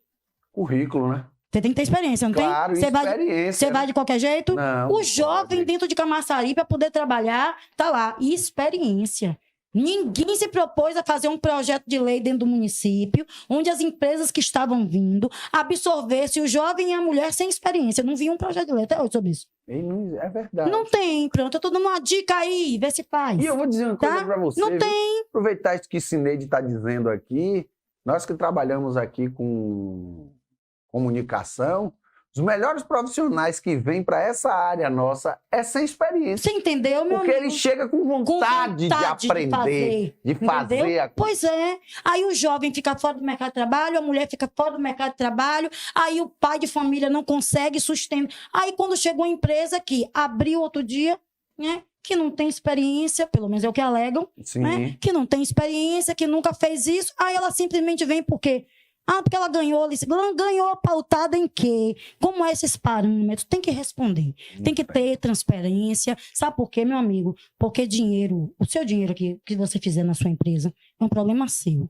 Currículo, né? Você tem que ter experiência, não claro, tem? Experiência. Você vai de qualquer jeito? Não, o jovem dentro de Camaçari, para poder trabalhar, tá lá. Experiência. Ninguém se propôs a fazer um projeto de lei dentro do município, onde as empresas que estavam vindo absorvessem o jovem e a mulher sem experiência. Eu não vi um projeto de lei até hoje sobre isso. É verdade. Não tem, pronto. Eu tô dando uma dica aí, vê se faz. E eu vou dizer uma coisa pra você. Não tem. Aproveitar isso que Cineide está dizendo aqui, nós que trabalhamos aqui com comunicação, os melhores profissionais que vêm para essa área nossa é sem experiência. Você entendeu, meu Porque amigo? ele chega com vontade de aprender, de fazer a coisa. Pois é. Aí o jovem fica fora do mercado de trabalho, a mulher fica fora do mercado de trabalho, aí o pai de família não consegue sustentar. Aí quando chegou a empresa que abriu outro dia, né? Que não tem experiência, pelo menos é o que alegam, né? Que não tem experiência, que nunca fez isso, aí ela simplesmente vem por quê? Ah, porque ela ganhou pautada em quê? Como é esses parâmetros? Tem que responder. Tem que ter transparência. Sabe por quê, meu amigo? Porque dinheiro, o seu dinheiro que você fizer na sua empresa é um problema seu.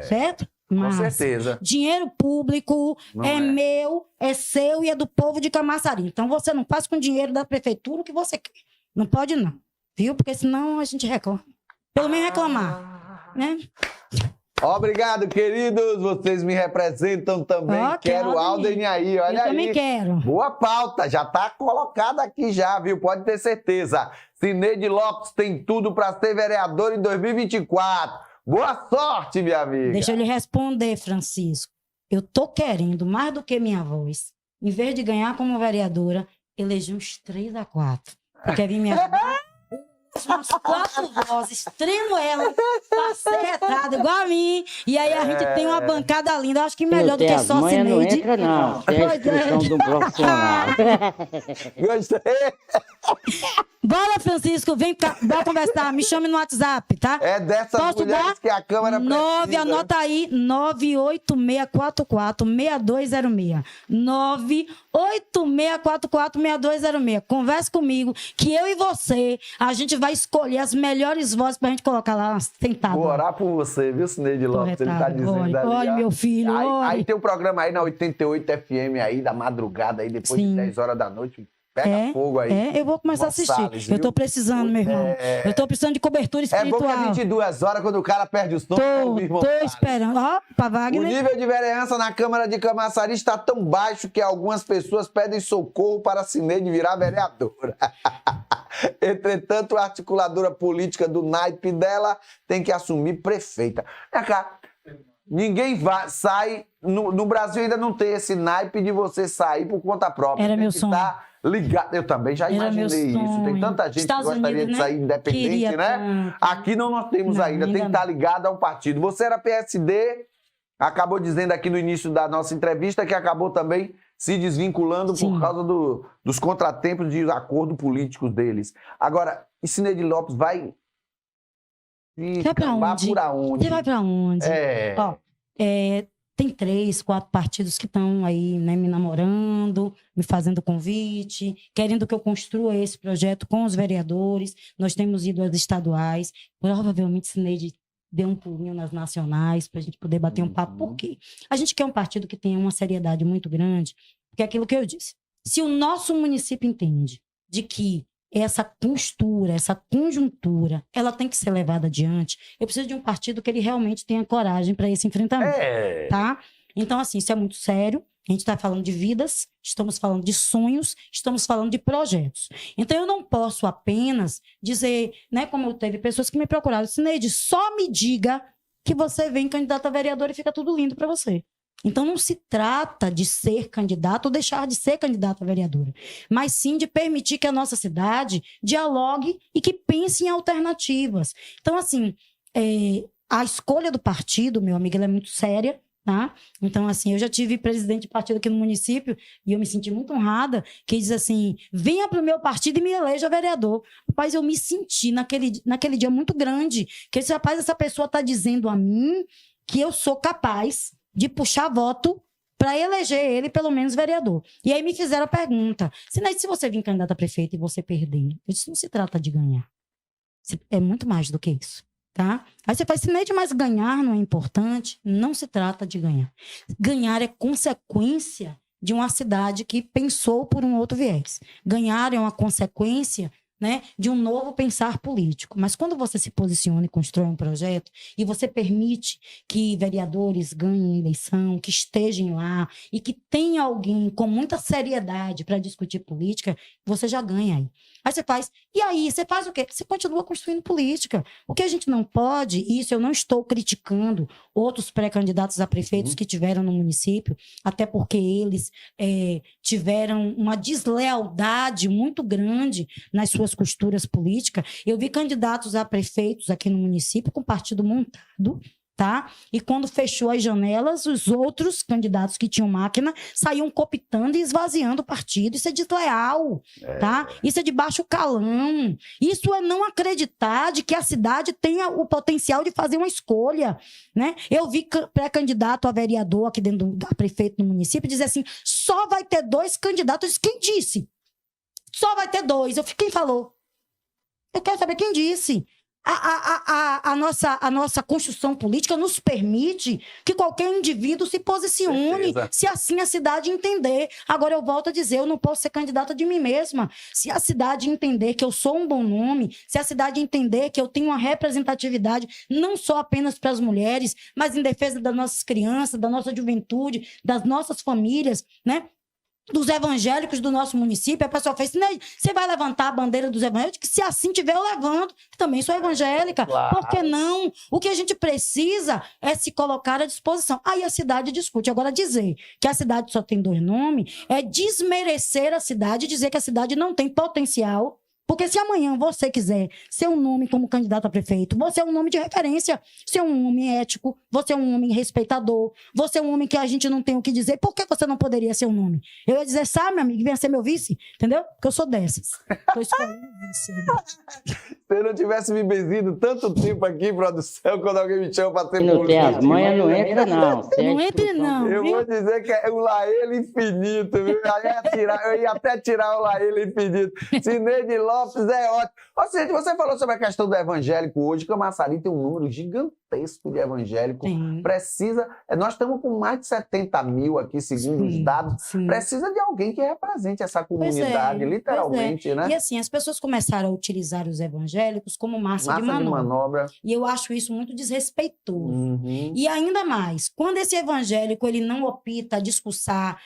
Certo? Mas com certeza. Dinheiro público meu, é seu e é do povo de Camaçari. Então você não faz com dinheiro da prefeitura o que você quer. Não pode não. Viu? Porque senão a gente reclama. Pelo menos reclamar. Né? Obrigado, queridos. Vocês me representam também. Quero Alden aí, olha aí. Eu também quero. Boa pauta, já está colocada aqui já, viu? Pode ter certeza. Cineide Lopes tem tudo para ser vereador em 2024. Boa sorte, minha amiga. Deixa eu lhe responder, Francisco. Eu tô querendo, mais do que minha voz, em vez de ganhar como vereadora, eleger uns 3 a 4. Você quer vir me ajudar? Umas 4 vozes, treino ela pra ser retada igual a mim. E aí a gente tem uma bancada linda. Eu acho que melhor do que só Cineide. Não entra, não. Tem a inscrição de um profissional. Gostei. Bora, Francisco, vem cá, bora conversar. Me chame no WhatsApp, tá? É dessas mulheres que a Câmara precisa. Anota aí, 986446206. 986446206. Converse comigo, que eu e você, a gente vai escolher as melhores vozes pra gente colocar lá sentado. Vou orar por você, viu, Cineide Lopes? Ele tá dizendo ali. Olha, meu filho, aí tem um programa aí na 88 FM aí, da madrugada, aí depois de 10 horas da noite. Pega fogo aí. Eu vou começar a assistir. Gonçalves, Eu tô precisando, meu irmão. Eu tô precisando de cobertura espiritual. É bom que 22 horas, quando o cara perde o sono, Tô esperando. Ó, pra Wagner. O nível de vereança na Câmara de Camaçari está tão baixo que algumas pessoas pedem socorro para a Cineide virar vereadora. Entretanto, a articuladora política do naipe dela tem que assumir prefeita. Cá, ninguém sai... No Brasil ainda não tem esse naipe de você sair por conta própria. Era meu sonho. Tá ligado. Eu também já imaginei isso. Tem tanta gente Estados que gostaria Unidos, de sair independente, né? Aqui não nós temos ainda. Tem que estar ligado a um partido. Você era PSD, acabou dizendo aqui no início da nossa entrevista que acabou também se desvinculando por causa dos contratempos de acordo políticos deles. Agora, e Cineide Lopes vai por aonde? Você vai pra onde? Ó, tem 3, 4 partidos que estão aí, né, me namorando, me fazendo convite, querendo que eu construa esse projeto com os vereadores. Nós temos ido às estaduais. Provavelmente Cineide deu um pulinho nas nacionais para a gente poder bater um papo. Por quê? A gente quer um partido que tenha uma seriedade muito grande, porque é aquilo que eu disse. Se o nosso município entende de que essa postura, essa conjuntura, ela tem que ser levada adiante, eu preciso de um partido que ele realmente tenha coragem para esse enfrentamento, tá? Então, assim, isso é muito sério. A gente está falando de vidas, estamos falando de sonhos, estamos falando de projetos. Então, eu não posso apenas dizer, né, como eu teve pessoas que me procuraram, Cineide, só me diga que você vem candidato a vereador e fica tudo lindo para você. Então, não se trata de ser candidato ou deixar de ser candidato a vereadora, mas sim de permitir que a nossa cidade dialogue e que pense em alternativas. Então, assim, a escolha do partido, meu amigo, ela é muito séria, tá? Então, assim, eu já tive presidente de partido aqui no município e eu me senti muito honrada, que diz assim, venha para o meu partido e me eleja vereador. Rapaz, eu me senti naquele dia muito grande, que esse rapaz, essa pessoa está dizendo a mim que eu sou capaz de puxar voto para eleger ele, pelo menos, vereador. E aí me fizeram a pergunta, se você vir candidato a prefeito e você perder, isso não se trata de ganhar. É muito mais do que isso, tá? Aí você faz, Cineide, mas ganhar não é importante? Não se trata de ganhar. Ganhar é consequência de uma cidade que pensou por um outro viés. Ganhar é uma consequência, né, de um novo pensar político. Mas quando você se posiciona e constrói um projeto e você permite que vereadores ganhem eleição, que estejam lá e que tenha alguém com muita seriedade para discutir política, você já ganha aí. Aí você faz, e aí você faz o quê? Você continua construindo política. O que a gente não pode, isso eu não estou criticando outros pré-candidatos a prefeitos que tiveram no município, até porque eles tiveram uma deslealdade muito grande nas suas costuras políticas. Eu vi candidatos a prefeitos aqui no município com partido montado, tá? E quando fechou as janelas, os outros candidatos que tinham máquina saíam cooptando e esvaziando o partido. Isso é desleal, tá? Isso é de baixo calão. Isso é não acreditar de que a cidade tenha o potencial de fazer uma escolha, né? Eu vi pré-candidato a vereador aqui dentro a prefeito no município dizer assim, só vai ter 2 candidatos. Eu disse, quem disse? Só vai ter 2. Quem falou? Eu quero saber quem disse. A nossa construção política nos permite que qualquer indivíduo se posicione, se assim a cidade entender. Agora eu volto a dizer, eu não posso ser candidata de mim mesma. Se a cidade entender que eu sou um bom nome, se a cidade entender que eu tenho uma representatividade não só apenas para as mulheres, mas em defesa das nossas crianças, da nossa juventude, das nossas famílias, né? Dos evangélicos do nosso município, a pessoa fez, você vai levantar a bandeira dos evangélicos? Que se assim tiver, eu levanto. Também sou evangélica. Claro. Por que não? O que a gente precisa é se colocar à disposição. Aí a cidade discute. Agora, dizer que a cidade só tem 2 nomes é desmerecer a cidade, dizer que a cidade não tem potencial. Porque se amanhã você quiser ser um nome como candidato a prefeito, você é um nome de referência, você é um homem ético, você é um homem respeitador, você é um homem que a gente não tem o que dizer, por que você não poderia ser um nome? Eu ia dizer, sabe, meu amigo, venha ser meu vice, entendeu? Porque eu sou dessas. Estou escolhendo vice. Se eu não tivesse me benzido tanto tempo aqui, produção, quando alguém me chama para ser político. Não tem as manhas, não entra não. Não entra não. Eu vou dizer que é o Laele infinito, viu? Eu ia até tirar o Laele infinito. Cineide Lopes é ótimo. Ou seja, você falou sobre a questão do evangélico hoje, que o Camaçari tem um número gigantesco gigantesco de evangélico. Tem. Precisa... Nós estamos com mais de 70 mil aqui, segundo os dados. Sim. Precisa de alguém que represente essa Pois é, comunidade, literalmente, né? E assim, as pessoas começaram a utilizar os evangélicos como massa de Massa de manobra. manobra. E eu acho isso muito desrespeitoso. Uhum. E ainda mais, quando esse evangélico ele não opta a discursar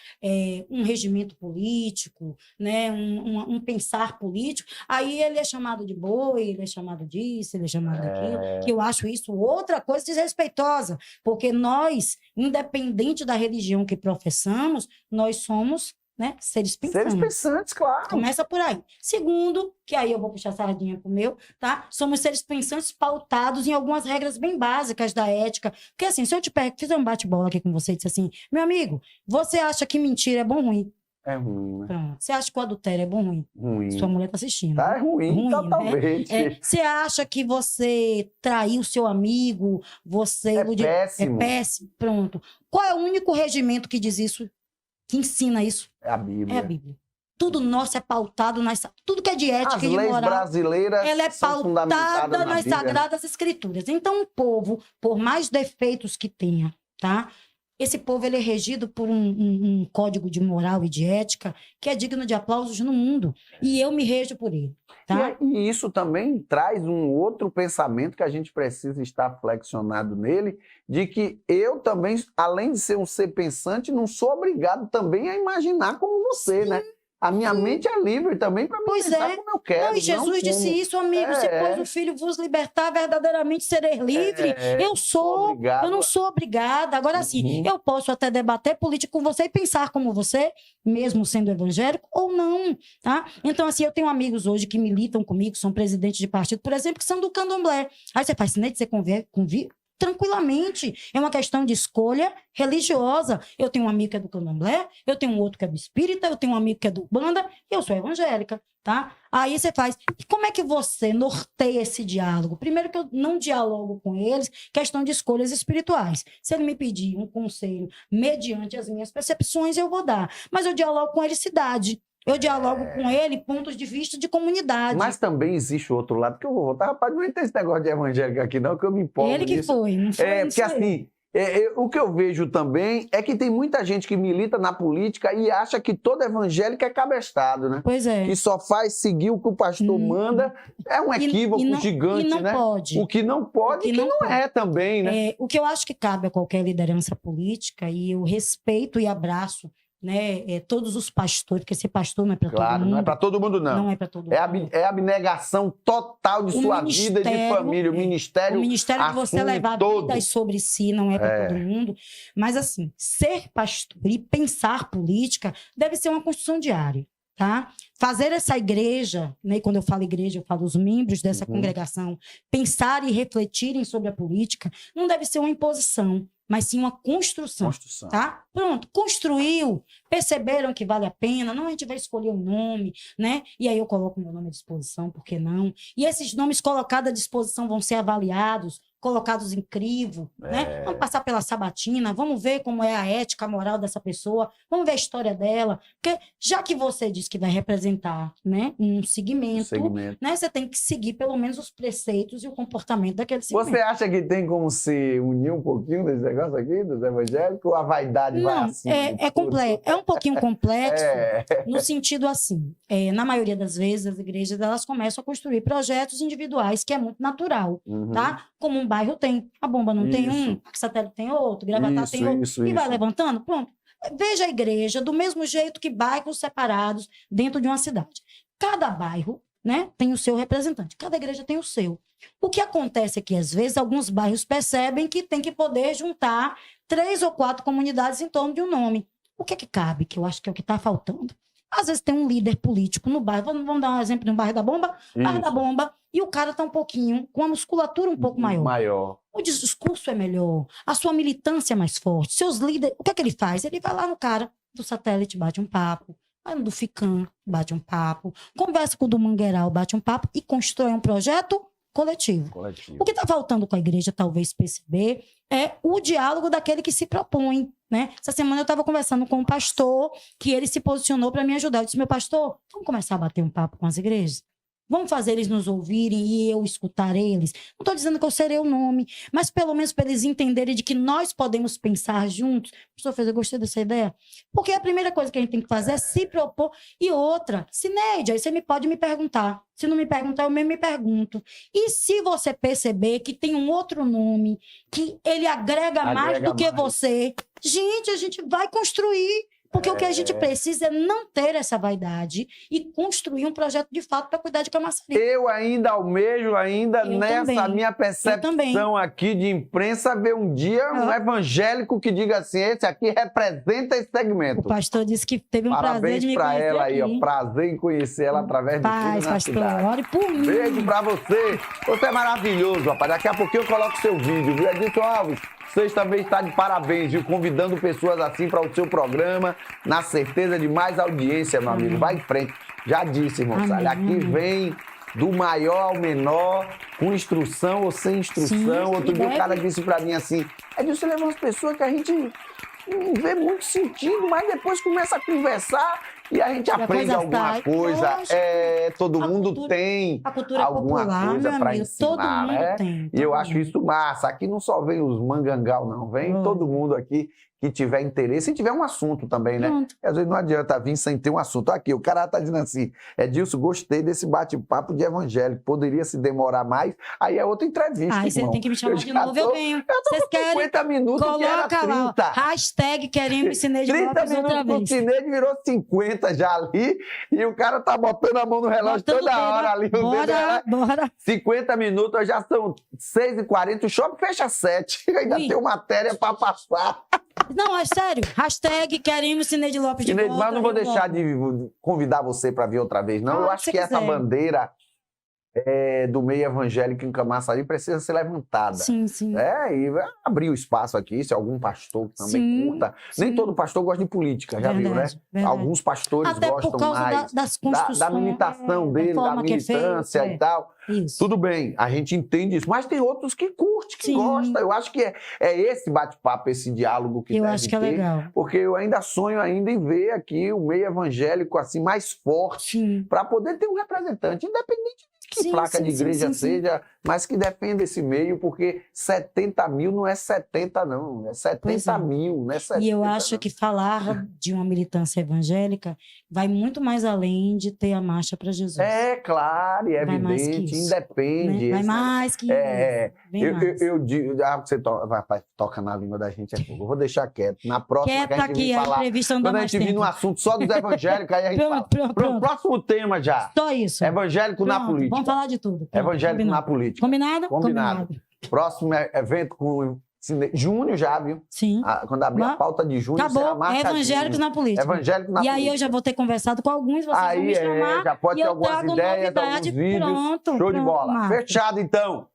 um regimento político, né, um pensar político, aí ele é chamado de boi, ele é chamado disso, ele é chamado daquilo, que eu acho isso outra coisa desrespeitosa, porque nós, independente da religião que professamos, nós somos, né, seres pensantes. Seres pensantes, claro. Começa por aí. Segundo, que aí eu vou puxar a sardinha pro meu, tá? Somos seres pensantes pautados em algumas regras bem básicas da ética. Porque assim, se eu te fizer um bate-bola aqui com você e disser assim, meu amigo, você acha que mentira é bom ou ruim? É ruim, né? Pronto. Você acha que o adultério é bom ou ruim? Ruim. Sua mulher tá assistindo. Tá ruim, totalmente. Né? Você acha que você traiu seu amigo, você... É péssimo. É péssimo, pronto. Qual é o único regimento que diz isso, que ensina isso? É a Bíblia. É a Bíblia. Tudo nosso é pautado nas... Tudo que é de ética As e de leis moral, brasileiras ela é são fundamentadas pautada na nas Bíblia. Sagradas Escrituras. Então, o povo, por mais defeitos que tenha, tá? Esse povo ele é regido por um código de moral e de ética que é digno de aplausos no mundo. E eu me rejo por ele. Tá? E isso também traz um outro pensamento que a gente precisa estar flexionado nele, de que eu também, além de ser um ser pensante, não sou obrigado também a imaginar como você, né? A minha mente é livre também para me pensar como eu quero. Não, e Jesus disse isso, amigo. Se pois o Filho vos libertar, verdadeiramente sereis livre. Eu não sou obrigada. Agora sim, eu posso até debater política com você e pensar como você, mesmo sendo evangélico, ou não. Tá? Então, assim, eu tenho amigos hoje que militam comigo, são presidentes de partido, por exemplo, que são do candomblé. Aí você faz, né, de você convive tranquilamente. É uma questão de escolha religiosa. Eu tenho um amigo que é do candomblé, eu tenho um outro que é do espírita, eu tenho um amigo que é do Umbanda, eu sou evangélica, tá? Aí você faz. E como é que você norteia esse diálogo? Primeiro que eu não dialogo com eles, questão de escolhas espirituais. Se ele me pedir um conselho mediante as minhas percepções, eu vou dar. Mas eu dialogo com eles cidade. Eu dialogo com ele pontos de vista de comunidade. Mas também existe o outro lado, que eu vou voltar, rapaz, não tem esse negócio de evangélico aqui não, que eu me empolgo Ele que nisso. foi, não foi porque assim, o que eu vejo também é que tem muita gente que milita na política e acha que todo evangélico é cabeçado, né? Pois é. Que só faz seguir o que o pastor manda. É um equívoco gigante, e não né? pode. O que não pode e que não é também, né? O que eu acho que cabe a qualquer liderança política, e eu respeito e abraço, né, todos os pastores, porque ser pastor não é para todo mundo. Não é para todo mundo, não. Não é para todo mundo. É a abnegação total de sua vida de família. O ministério de você levar vidas sobre si não é para todo mundo. Mas, assim, ser pastor e pensar política deve ser uma construção diária. Tá? Fazer essa igreja, né, e quando eu falo igreja, eu falo os membros dessa congregação, pensar e refletirem sobre a política, não deve ser uma imposição, mas sim uma construção. Tá? Pronto, construiu, perceberam que vale a pena, não, a gente vai escolher um nome, né? E aí eu coloco meu nome à disposição, por que não? E esses nomes colocados à disposição vão ser avaliados, colocados em crivo, né? Vamos passar pela sabatina, vamos ver como é a ética, a moral dessa pessoa, vamos ver a história dela, porque já que você diz que vai representar, né, um segmento, né, você tem que seguir pelo menos os preceitos e o comportamento daquele segmento. Você acha que tem como se unir um pouquinho desse negócio aqui, dos evangélicos, ou a vaidade vai assim? É um pouquinho complexo, no sentido assim, na maioria das vezes as igrejas elas começam a construir projetos individuais, que é muito natural, tá? Como um bairro tem, a Bomba não tem um, Satélite tem outro, Gravatá tem outro, e vai levantando, pronto. Veja a igreja do mesmo jeito que bairros separados dentro de uma cidade. Cada bairro, né, tem o seu representante, cada igreja tem o seu. O que acontece é que, às vezes, alguns bairros percebem que tem que poder juntar 3 ou 4 comunidades em torno de um nome. O que é que cabe, que eu acho que é o que está faltando? Às vezes tem um líder político no bairro, vamos dar um exemplo no bairro da Bomba? Bairro da Bomba, e o cara está um pouquinho, com a musculatura um pouco maior. O discurso é melhor, a sua militância é mais forte, seus líderes, o que é que ele faz? Ele vai lá no cara do Satélite, bate um papo, vai no do Ficam, bate um papo, conversa com o do Mangueiral, bate um papo e constrói um projeto coletivo. O que está faltando com a igreja, talvez perceber, é o diálogo daquele que se propõe, né? Essa semana eu estava conversando com um pastor que ele se posicionou para me ajudar. Eu disse, meu pastor, vamos começar a bater um papo com as igrejas? Vamos fazer eles nos ouvirem e eu escutar eles. Não estou dizendo que eu serei o nome, mas pelo menos para eles entenderem de que nós podemos pensar juntos. Professor Fez, eu gostei dessa ideia. Porque a primeira coisa que a gente tem que fazer é se propor. E outra, Cineide, aí você pode me perguntar. Se não me perguntar, eu mesmo me pergunto. E se você perceber que tem um outro nome, que ele agrega mais do que você, gente, a gente vai construir. Porque o que a gente precisa é não ter essa vaidade e construir um projeto de fato para cuidar de Camaçari. Eu ainda almejo, nessa minha percepção aqui de imprensa, ver um dia um evangélico que diga assim, esse aqui representa esse segmento. O pastor disse que teve um prazer de me pra conhecer ela aqui. aí, ó, prazer em conhecer ela através de tudo na pastor, cidade. ore por mim. Beijo pra você. Você é maravilhoso, rapaz. Daqui a pouquinho eu coloco seu vídeo, viu? Edilson Alves, vocês também estão de parabéns, viu? Convidando pessoas assim para o seu programa, na certeza de mais audiência, meu amigo. Vai em frente. Já disse, irmão Salles, aqui vem do maior ao menor, com instrução ou sem instrução. Sim, Outro dia o cara disse para mim assim, Edilson, leva umas pessoas que a gente não vê muito sentido, mas depois começa a conversar e a gente aprende alguma coisa. Todo mundo tem alguma coisa para ensinar, né? E eu acho isso massa. Aqui não só vem os mangangal, não. Vem todo mundo aqui que tiver interesse e tiver um assunto também, né? Às vezes não adianta vir sem ter um assunto. Aqui, o cara tá dizendo assim, Edilson, gostei desse bate-papo de evangélico, poderia se demorar mais. Aí é outra entrevista, Aí você tem que me chamar de novo, eu venho. Vocês querem 50 minutos, que era 30. Lá, hashtag queremos Cineide Lopes outra vez. 30 minutos com o Cineide virou 50 já ali, e o cara tá botando a mão no relógio toda hora ali. Bora. 50 minutos, já são 6h40, o shopping fecha 7. Ainda tem matéria para passar. Não, é sério. Hashtag queremos Cineide Lopes de volta. Mas não vou deixar de convidar você para vir outra vez, não. Eu acho que essa bandeira do meio evangélico em Camaçari precisa ser levantada. Sim. E abrir o espaço aqui, se algum pastor também curta. Nem todo pastor gosta de política, já viu, né? Alguns pastores até gostam por causa mais das construções, da militação dele, da militância e tal. Isso. Tudo bem, a gente entende isso, mas tem outros que curtem, que gostam. Eu acho que é esse bate-papo, esse diálogo que eu acho que é legal. Porque eu ainda sonho em ver aqui o meio evangélico assim mais forte para poder ter um representante, independente de que placa de igreja seja, mas que defenda esse meio, porque 70 mil não é 70 não, é 70 mil, não é 70. E eu acho que falar de uma militância evangélica vai muito mais além de ter a marcha para Jesus. É claro, e é evidente, independe. Né? Vai mais que isso. Eu digo, você toca na língua da gente, eu vou deixar quieto. Na próxima que a gente vir falar, quando a gente vir num assunto só dos evangélicos, aí a gente fala. Pronto. Próximo tema já. Só isso. Evangélico na política. Vamos falar de tudo. Evangélico na política. Combinado? Próximo evento com junho já, viu? Sim. Quando abrir a pauta de junho, acabou. Evangélicos na política. Evangélicos na política. E aí eu já vou ter conversado com alguns, vocês vão me chamar. Já pode ter algumas ideias, alguns vídeos. Show de bola. Fechado, então.